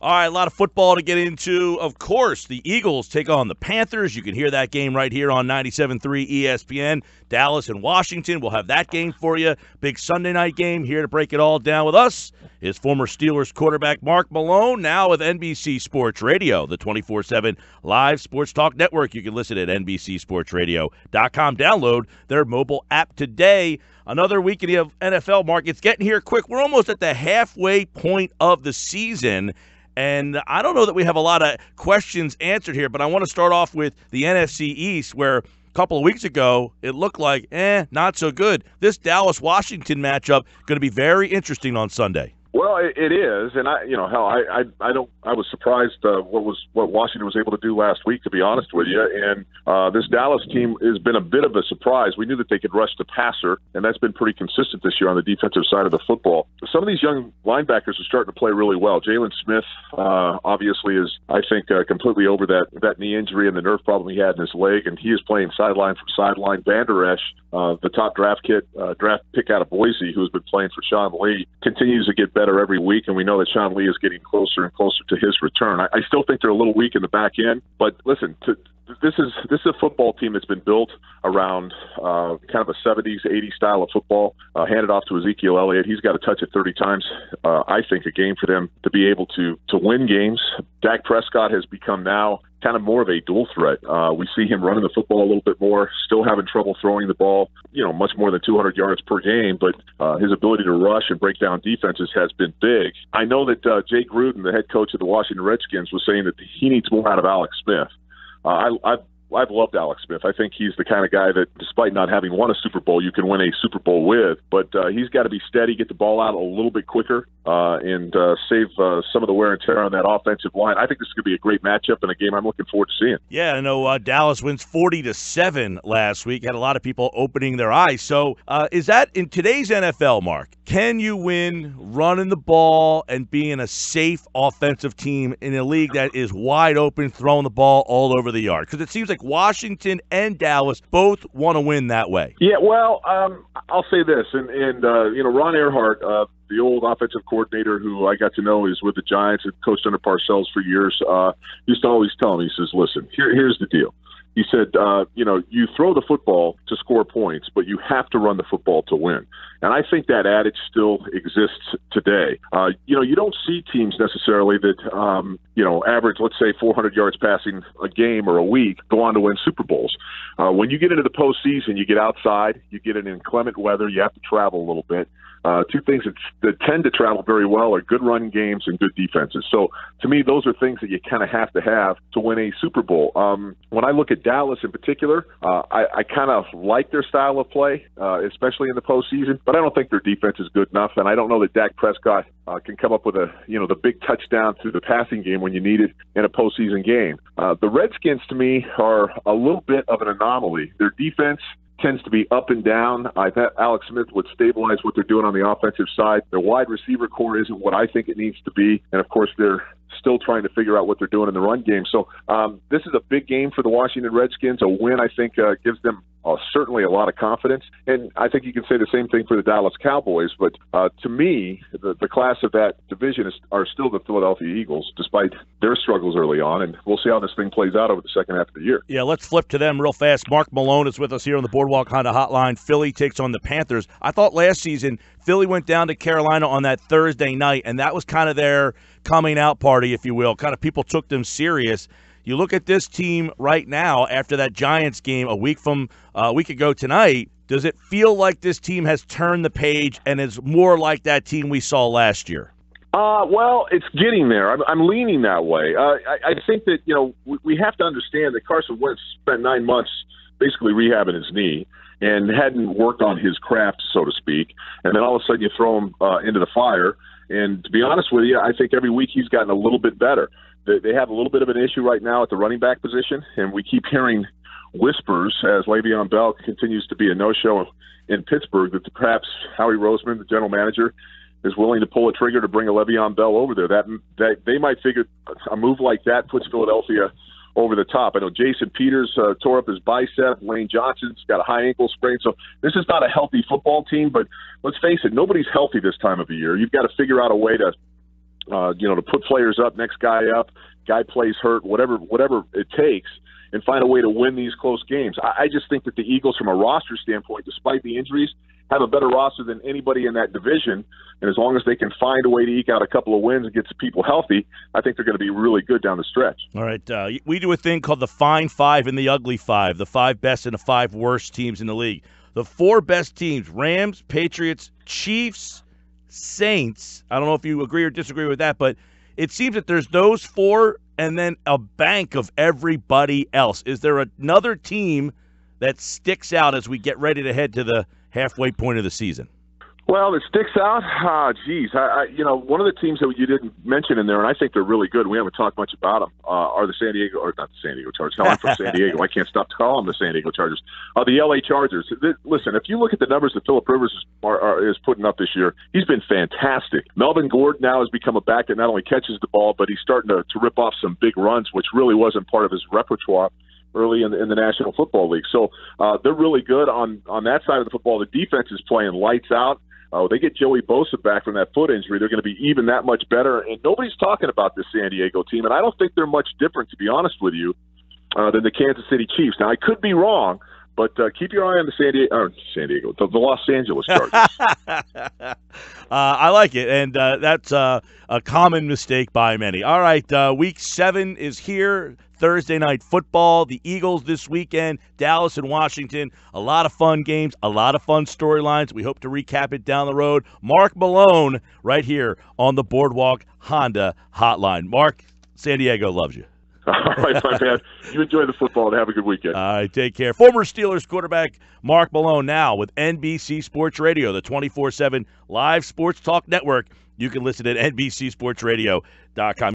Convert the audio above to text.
All right, a lot of football to get into. Of course, the Eagles take on the Panthers. You can hear that game right here on 97.3 ESPN. Dallas and Washington, we'll have that game for you. Big Sunday night game. Here to break it all down with us is former Steelers quarterback Mark Malone, now with NBC Sports Radio, the 24/7 live sports talk network. You can listen at NBCSportsRadio.com. Download their mobile app today. Another week in the NFL, Mark. It's getting here quick. We're almost at the halfway point of the season. And I don't know that we have a lot of questions answered here, but I want to start off with the NFC East, where a couple of weeks ago it looked like, not so good. This Dallas-Washington matchup going to be very interesting on Sunday. Well, it is, and I was surprised what Washington was able to do last week, to be honest with you. And this Dallas team has been a bit of a surprise. We knew that they could rush the passer, and that's been pretty consistent this year on the defensive side of the football. Some of these young linebackers are starting to play really well. Jalen Smith, obviously, is I think completely over that knee injury and the nerve problem he had in his leg, and he is playing sideline from sideline. Van Der Esch, the top draft pick out of Boise, who's been playing for Sean Lee, continues to get better every week, and we know that Sean Lee is getting closer and closer to his return. I still think they're a little weak in the back end, but listen, this is a football team that's been built around kind of a 70s, 80s style of football, handed off to Ezekiel Elliott. He's got to touch it 30 times, I think, a game for them to be able to win games. Dak Prescott has become now kind of more of a dual threat. We see him running the football a little bit more, still having trouble throwing the ball, much more than 200 yards per game, but his ability to rush and break down defenses has been big. I know that Jay Gruden, the head coach of the Washington Redskins, was saying that he needs more out of Alex Smith. I've loved Alex Smith. I think he's the kind of guy that, despite not having won a Super Bowl, you can win a Super Bowl with. But he's got to be steady, get the ball out a little bit quicker, and save some of the wear and tear on that offensive line. I think this is going to be a great matchup and a game I'm looking forward to seeing. Yeah, I know Dallas wins 40-7 last week. Had a lot of people opening their eyes. So is that in today's NFL, Mark? Can you win running the ball and being a safe offensive team in a league that is wide open, throwing the ball all over the yard? Because it seems like Washington and Dallas both want to win that way. Yeah, well, I'll say this, and Ron Earhart, the old offensive coordinator who I got to know is with the Giants and coached under Parcells for years, used to always tell me, he says, listen, here's the deal. He said, you throw the football to score points, but you have to run the football to win. And I think that adage still exists today. You don't see teams necessarily that, average, let's say, 400 yards passing a game or a week, go on to win Super Bowls. When you get into the postseason, you get outside, you get in inclement weather, you have to travel a little bit. Two things that tend to travel very well are good run games and good defenses. So, to me, those are things that you kind of have to win a Super Bowl. When I look at Dallas in particular, I kind of like their style of play, especially in the postseason, but I don't think their defense is good enough, and I don't know that Dak Prescott can come up with the big touchdown through the passing game when you need it in a postseason game. The Redskins, to me, are a little bit of an anomaly. Their defense tends to be up and down. I thought Alex Smith would stabilize what they're doing on the offensive side. Their wide receiver core isn't what I think it needs to be. And, of course, they're still trying to figure out what they're doing in the run game. So this is a big game for the Washington Redskins. A win, I think, gives them certainly a lot of confidence. And I think you can say the same thing for the Dallas Cowboys. But to me, the class of that division are still the Philadelphia Eagles, despite their struggles early on. And we'll see how this thing plays out over the second half of the year. Yeah, let's flip to them real fast. Mark Malone is with us here on the Boardwalk Honda Hotline. Philly takes on the Panthers. I thought last season Philly went down to Carolina on that Thursday night, and that was kind of their coming out party, if you will. Kind of people took them serious. You look at this team right now after that Giants game a week ago tonight. Does it feel like this team has turned the page and is more like that team we saw last year? Well, it's getting there. I'm leaning that way. I think that, we have to understand that Carson Wentz spent 9 months basically rehabbing his knee and hadn't worked on his craft, so to speak. And then all of a sudden you throw him into the fire. And to be honest with you, I think every week he's gotten a little bit better. They have a little bit of an issue right now at the running back position, and we keep hearing whispers as Le'Veon Bell continues to be a no-show in Pittsburgh that perhaps Howie Roseman, the general manager, is willing to pull a trigger to bring a Le'Veon Bell over there. That they might figure a move like that puts Philadelphia over the top. I know Jason Peters tore up his bicep. Lane Johnson's got a high ankle sprain. So this is not a healthy football team, but let's face it, nobody's healthy this time of the year. You've got to figure out a way to to put players up, next guy up, guy plays hurt, whatever it takes, and find a way to win these close games. I just think that the Eagles, from a roster standpoint, despite the injuries, have a better roster than anybody in that division. And as long as they can find a way to eke out a couple of wins and get some people healthy, I think they're going to be really good down the stretch. All right. We do a thing called the Fine Five and the Ugly Five, the 5 best and the 5 worst teams in the league. The 4 best teams: Rams, Patriots, Chiefs, Saints. I don't know if you agree or disagree with that, but it seems that there's those 4 and then a bank of everybody else. Is there another team that sticks out as we get ready to head to the halfway point of the season? Well, it sticks out. One of the teams that you didn't mention in there, and I think they're really good, we haven't talked much about them, are the San Diego, or not the San Diego Chargers. Hell, I'm from San Diego. I can't stop calling them the San Diego Chargers. The LA Chargers. Listen, if you look at the numbers that Phillip Rivers is putting up this year, he's been fantastic. Melvin Gordon now has become a back that not only catches the ball, but he's starting to rip off some big runs, which really wasn't part of his repertoire early in the National Football League. So they're really good on that side of the football. The defense is playing lights out. They get Joey Bosa back from that foot injury, they're going to be even that much better. And nobody's talking about this San Diego team, and I don't think they're much different, to be honest with you, than the Kansas City Chiefs. Now, I could be wrong, but keep your eye on the Los Angeles Chargers. I like it, and that's a common mistake by many. All right, Week 7 is here. Thursday Night Football, the Eagles this weekend, Dallas and Washington. A lot of fun games, a lot of fun storylines. We hope to recap it down the road. Mark Malone right here on the Boardwalk Honda Hotline. Mark, San Diego loves you. All right, my man. You enjoy the football and have a good weekend. All right, take care. Former Steelers quarterback Mark Malone now with NBC Sports Radio, the 24/7 live sports talk network. You can listen at NBCSportsRadio.com.